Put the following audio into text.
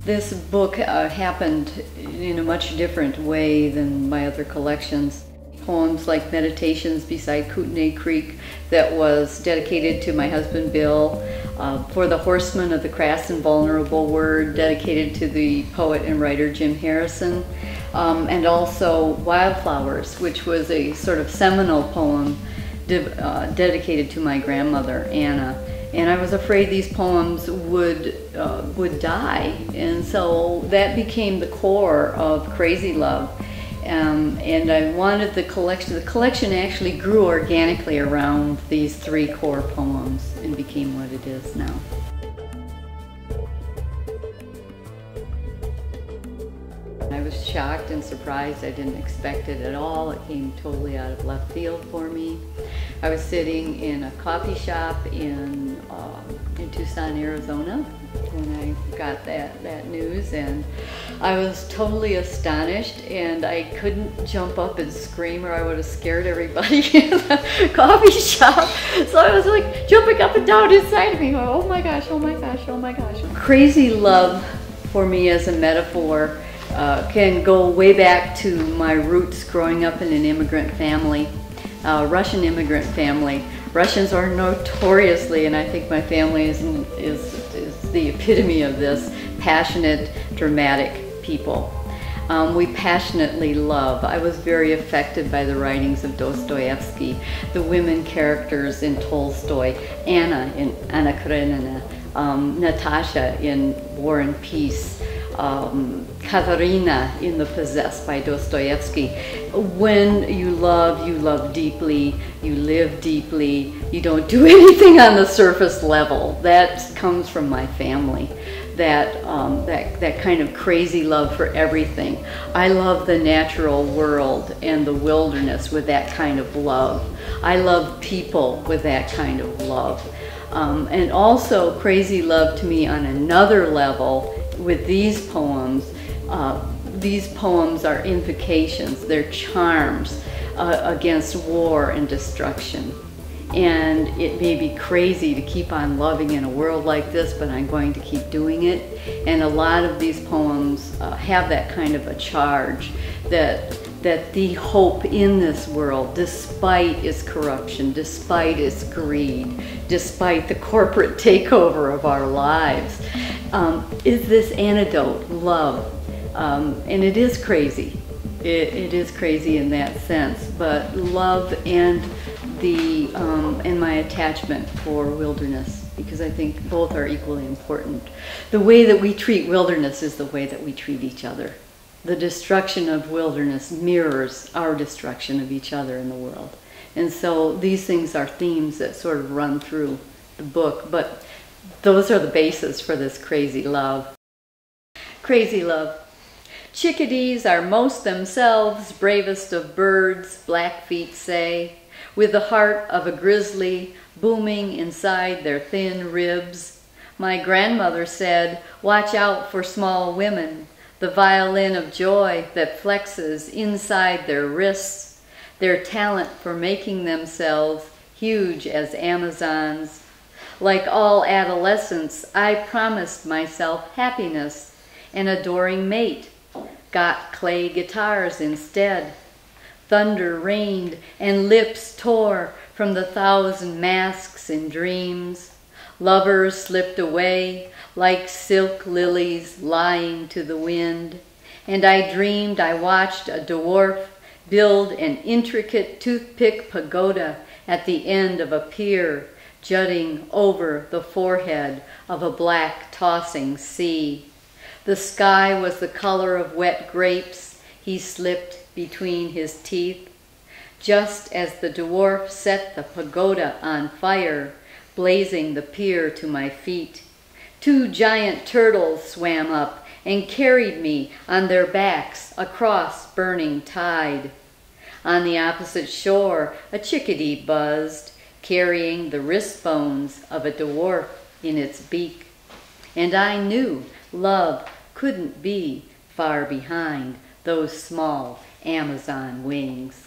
This book happened in a much different way than my other collections. Poems like Meditations Beside Kootenai Creek, that was dedicated to my husband Bill, For the Horsemen of the Crass and Vulnerable Word, dedicated to the poet and writer Jim Harrison, and also Wildflowers, which was a sort of seminal poem dedicated to my grandmother, Anna. And I was afraid these poems would die, and so that became the core of Crazy Love. And I wanted the collection. The collection actually grew organically around these three core poems and became what it is now. I was shocked and surprised. I didn't expect it at all. It came totally out of left field for me. I was sitting in a coffee shop in Tucson, Arizona, when I got that news, and I was totally astonished, and I couldn't jump up and scream or I would have scared everybody in the coffee shop. So I was like jumping up and down inside of me, going, oh my gosh, oh my gosh, oh my gosh. Crazy Love for me as a metaphor can go way back to my roots growing up in an immigrant family, Russian immigrant family. Russians are notoriously, and I think my family is the epitome of this, passionate, dramatic people. We passionately love. I was very affected by the writings of Dostoevsky, the women characters in Tolstoy, Anna in Anna Karenina, Natasha in War and Peace, Katharina in The Possessed by Dostoevsky. When you love deeply, you live deeply, you don't do anything on the surface level. That comes from my family. That kind of crazy love for everything. I love the natural world and the wilderness with that kind of love. I love people with that kind of love. And also crazy love to me on another level with these poems. These poems are invocations, they're charms against war and destruction. And it may be crazy to keep on loving in a world like this, but I'm going to keep doing it. And a lot of these poems have that kind of a charge that the hope in this world, despite its corruption, despite its greed, despite the corporate takeover of our lives, is this antidote, love. And it is crazy. It is crazy in that sense, but love and and my attachment for wilderness, because I think both are equally important. The way that we treat wilderness is the way that we treat each other. The destruction of wilderness mirrors our destruction of each other in the world. And so these things are themes that sort of run through the book, but those are the basis for this crazy love. Crazy love. Chickadees are most themselves, bravest of birds, Blackfeet say, with the heart of a grizzly booming inside their thin ribs. My grandmother said, watch out for small women, the violin of joy that flexes inside their wrists, their talent for making themselves huge as Amazons. Like all adolescents, I promised myself happiness, an adoring mate, got clay guitars instead. Thunder rained and lips tore from the 1,000 masks and dreams. Lovers slipped away like silk lilies lying to the wind. And I dreamed I watched a dwarf build an intricate toothpick pagoda at the end of a pier, jutting over the forehead of a black tossing sea. The sky was the color of wet grapes he slipped between his teeth. Just as the dwarf set the pagoda on fire, blazing the pier to my feet, 2 giant turtles swam up and carried me on their backs across burning tide. On the opposite shore, a chickadee buzzed, carrying the wrist bones of a dwarf in its beak. And I knew love couldn't be far behind those small Amazon wings.